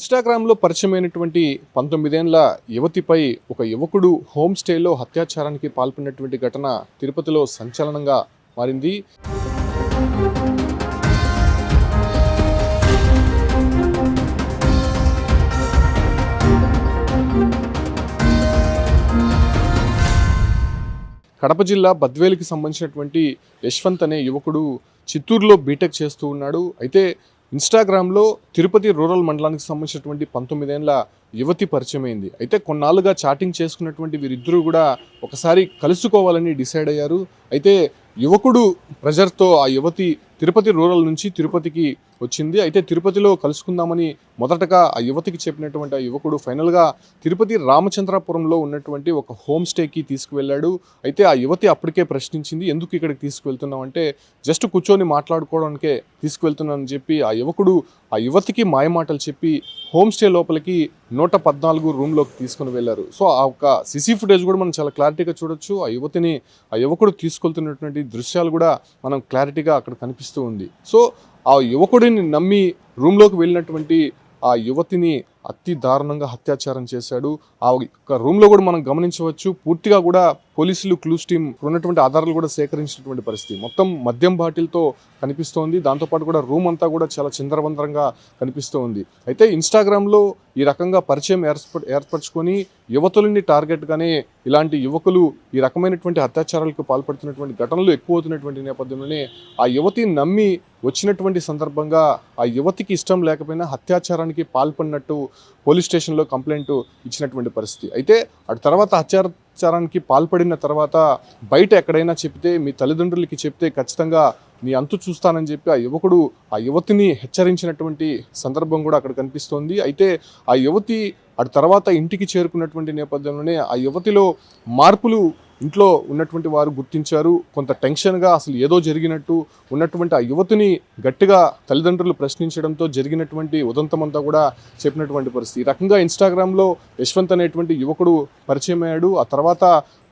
ఇన్స్టాగ్రామ్లో పరిచయమైనటువంటి 19 ఏళ్ల యువతిపై ఒక యువకుడు హోమ్ స్టేలో అత్యాచారానికి పాల్పడినటువంటి ఘటన తిరుపతిలో సంచలనంగా మారింది. కడప జిల్లా బద్వేలుకి సంబంధించినటువంటి యశ్వంత్ అనే యువకుడు చిత్తూరులో బీటెక్ చేస్తూ ఉన్నాడు. అయితే ఇన్స్టాగ్రామ్లో తిరుపతి రూరల్ మండలానికి సంబంధించినటువంటి 19 ఏళ్ల యువతి పరిచయమైంది. అయితే కొన్నాళ్ళుగా చాటింగ్ చేసుకున్నటువంటి వీరిద్దరూ కూడా ఒకసారి కలుసుకోవాలని డిసైడ్ అయ్యారు. అయితే యువకుడు ప్రెజర్తో ఆ యువతి తిరుపతి రూరల్ నుంచి తిరుపతికి వచ్చింది. అయితే తిరుపతిలో కలుసుకుందామని మొదటగా ఆ యువతికి చెప్పినటువంటి ఆ యువకుడు ఫైనల్గా తిరుపతి రామచంద్రాపురంలో ఉన్నటువంటి ఒక హోమ్ స్టేకి తీసుకువెళ్ళాడు. అయితే ఆ యువతి అప్పటికే ప్రశ్నించింది, ఎందుకు ఇక్కడికి తీసుకువెళ్తున్నావు అంటే జస్ట్ కూర్చొని మాట్లాడుకోవడానికే తీసుకువెళ్తున్నానని చెప్పి ఆ యువకుడు ఆ యువతికి మాయమాటలు చెప్పి హోమ్ స్టే లోపలికి 114 రూమ్లోకి తీసుకుని వెళ్ళారు. సో ఆ ఒక సిసి ఫుటేజ్ కూడా మనం చాలా క్లారిటీగా చూడొచ్చు. ఆ యువకుడు తీసుకెళ్తున్నటువంటి దృశ్యాలు కూడా మనం క్లారిటీగా అక్కడ కనిపిస్తూ ఉంది. సో ఆ యువకుడిని నమ్మి రూమ్లోకి వెళ్ళినటువంటి ఆ యువతిని అతి దారుణంగా అత్యాచారం చేశాడు. ఆ యొక్క రూమ్లో కూడా మనం గమనించవచ్చు, పూర్తిగా కూడా పోలీసులు క్లూస్ టీమ్ ఉన్నటువంటి ఆధారాలు కూడా సేకరించినటువంటి పరిస్థితి. మొత్తం మద్యం బాటిల్తో కనిపిస్తోంది. దాంతోపాటు కూడా రూమ్ అంతా కూడా చాలా చిందరవందరంగా కనిపిస్తూ ఉంది. అయితే ఇన్స్టాగ్రామ్లో ఈ రకంగా పరిచయం ఏర్పరచుకొని యువతులని టార్గెట్గానే ఇలాంటి యువకులు ఈ రకమైనటువంటి అత్యాచారాలకు పాల్పడుతున్నటువంటి ఘటనలు ఎక్కువ అవుతున్నటువంటి నేపథ్యంలోనే ఆ యువతిని నమ్మి వచ్చినటువంటి సందర్భంగా ఆ యువతికి ఇష్టం లేకపోయినా అత్యాచారానికి పాల్పడినట్టు పోలీస్ స్టేషన్లో కంప్లైంట్ ఇచ్చినటువంటి పరిస్థితి. అయితే అటు తర్వాత అత్యాచారానికి పాల్పడిన తర్వాత బయట ఎక్కడైనా చెప్తే, మీ తల్లిదండ్రులకి చెప్తే ఖచ్చితంగా నీ అంతు చూస్తానని చెప్పి ఆ యువకుడు ఆ యువతిని హెచ్చరించినటువంటి సందర్భం కూడా అక్కడ కనిపిస్తోంది. అయితే ఆ యువతి అటు తర్వాత ఇంటికి చేరుకున్నటువంటి నేపథ్యంలోనే ఆ యువతిలో మార్పులు ఇంట్లో ఉన్నటువంటి వారు గుర్తించారు. కొంత టెన్షన్గా అసలు ఏదో జరిగినట్టు ఉన్నటువంటి ఆ యువతిని గట్టిగా తల్లిదండ్రులు ప్రశ్నించడంతో జరిగినటువంటి ఉదంతమంతా కూడా చెప్పినటువంటి పరిస్థితి. ఈ రకంగా ఇన్స్టాగ్రామ్లో యశ్వంత్ అనేటువంటి యువకుడు పరిచయం అయ్యాడు. ఆ తర్వాత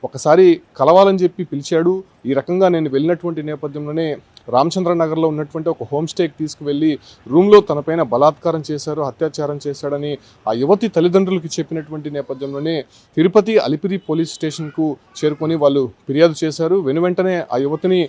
ఒకసారి కలవాలని చెప్పి పిలిచాడు. ఈ రకంగా నేను వెళ్ళినటువంటి నేపథ్యంలోనే రామచంద్రనగర్లో ఉన్నటువంటి ఒక హోమ్ స్టేకి తీసుకువెళ్ళి రూమ్లో తనపైన బలాత్కారం చేశారు, అత్యాచారం చేశాడని ఆ యువతి తల్లిదండ్రులకి చెప్పినటువంటి నేపథ్యంలోనే తిరుపతి అలిపిరి పోలీస్ స్టేషన్కు చేరుకొని వాళ్ళు ఫిర్యాదు చేశారు. వెనువెంటనే ఆ యువతిని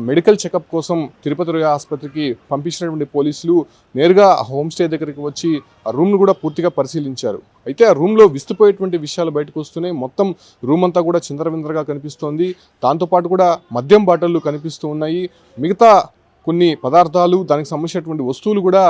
మెడికల్ చెకప్ కోసం తిరుపతి రొయ్య ఆసుపత్రికి పంపించినటువంటి పోలీసులు నేరుగా ఆ హోమ్ స్టే దగ్గరికి వచ్చి ఆ రూమ్ను కూడా పూర్తిగా పరిశీలించారు. అయితే ఆ రూమ్లో విస్తుపోయేటువంటి విషయాలు బయటకు వస్తున్నాయి. మొత్తం రూమ్ అంతా కూడా చిందరవిందరగా కనిపిస్తోంది. దాంతోపాటు కూడా మద్యం బాటిళ్ళు కనిపిస్తూ ఉన్నాయి. మిగతా కొన్ని పదార్థాలు, దానికి సంబంధించినటువంటి వస్తువులు కూడా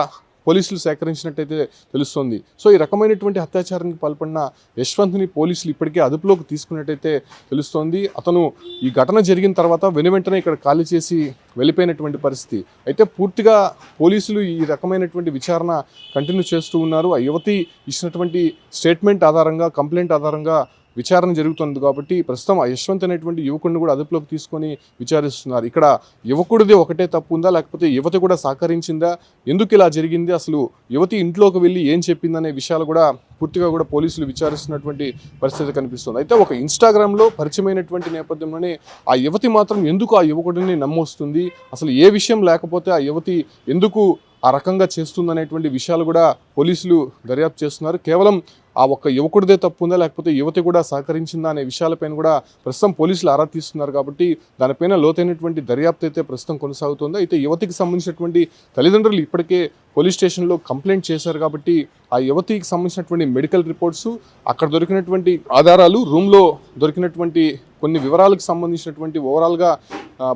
పోలీసులు సేకరించినట్టయితే తెలుస్తోంది. సో ఈ రకమైనటువంటి అత్యాచారానికి పాల్పడిన యశ్వంత్ని పోలీసులు ఇప్పటికే అదుపులోకి తీసుకున్నట్టయితే తెలుస్తోంది. అతను ఈ ఘటన జరిగిన తర్వాత వెనువెంటనే ఇక్కడ ఖాళీ చేసి వెళ్ళిపోయినటువంటి పరిస్థితి. అయితే పూర్తిగా పోలీసులు ఈ రకమైనటువంటి విచారణ కంటిన్యూ చేస్తూ ఉన్నారు. ఆ యువతి ఇచ్చినటువంటి స్టేట్మెంట్ ఆధారంగా, కంప్లైంట్ ఆధారంగా విచారణ జరుగుతుంది కాబట్టి ప్రస్తుతం ఆ యశ్వంత్ అనేటువంటి యువకుడిని కూడా అదుపులోకి తీసుకొని విచారిస్తున్నారు. ఇక్కడ యువకుడిది ఒకటే తప్పు ఉందా, లేకపోతే యువతి కూడా సహకరించిందా, ఎందుకు ఇలా జరిగింది, అసలు యువతి ఇంట్లోకి వెళ్ళి ఏం చెప్పిందనే విషయాలు కూడా పూర్తిగా కూడా పోలీసులు విచారిస్తున్నటువంటి పరిస్థితి కనిపిస్తుంది. అయితే ఒక ఇన్స్టాగ్రామ్లో పరిచయమైనటువంటి నేపథ్యంలోనే ఆ యువతి మాత్రం ఎందుకు ఆ యువకుడిని నమ్మొస్తుంది, అసలు ఏ విషయం లేకపోతే ఆ యువతి ఎందుకు ఆ రకంగా చేస్తుందనేటువంటి విషయాలు కూడా పోలీసులు దర్యాప్తు చేస్తున్నారు. కేవలం ఆ ఒక్క యువకుడిదే తప్పు ఉందా, లేకపోతే యువతి కూడా సహకరించిందా అనే విషయాలపైన కూడా ప్రస్తుతం పోలీసులు ఆరా తీస్తున్నారు. కాబట్టి దానిపైన లోతైనటువంటి దర్యాప్తు అయితే ప్రస్తుతం కొనసాగుతుంది. అయితే యువతికి సంబంధించినటువంటి తల్లిదండ్రులు ఇప్పటికే పోలీస్ స్టేషన్లో కంప్లైంట్ చేశారు. కాబట్టి ఆ యువతికి సంబంధించినటువంటి మెడికల్ రిపోర్ట్స్, అక్కడ దొరికినటువంటి ఆధారాలు, రూమ్లో దొరికినటువంటి కొన్ని వివరాలకు సంబంధించినటువంటి ఓవరాల్గా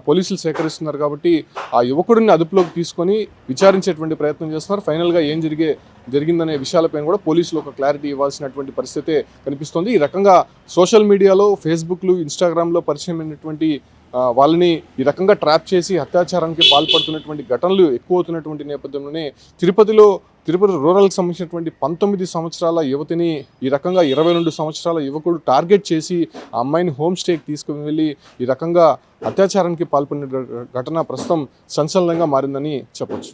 పోలీసులు సేకరిస్తున్నారు. కాబట్టి ఆ యువకుడిని అదుపులోకి తీసుకొని విచారించేటువంటి ప్రయత్నం చేస్తున్నారు. ఫైనల్గా ఏం జరిగిందనే విషయాలపైన కూడా పోలీసులు ఒక క్లారిటీ ఇవ్వాల్సినటువంటి పరిస్థితే కనిపిస్తోంది. ఈ రకంగా సోషల్ మీడియాలో, ఫేస్బుక్లు, ఇన్స్టాగ్రామ్లో పరిచయమైనటువంటి వాళ్ళని ఈ రకంగా ట్రాప్ చేసి అత్యాచారానికి పాల్పడుతున్నటువంటి ఘటనలు ఎక్కువ అవుతున్నటువంటి నేపథ్యంలోనే తిరుపతి రూరల్కి సంబంధించినటువంటి 19 సంవత్సరాల యువతిని ఈ రకంగా 22 సంవత్సరాల యువకుడు టార్గెట్ చేసి ఆ అమ్మాయిని హోమ్ స్టేకి తీసుకుని వెళ్ళి ఈ రకంగా అత్యాచారానికి పాల్పడిన ఘటన ప్రస్తుతం సంచలనంగా మారిందని చెప్పొచ్చు.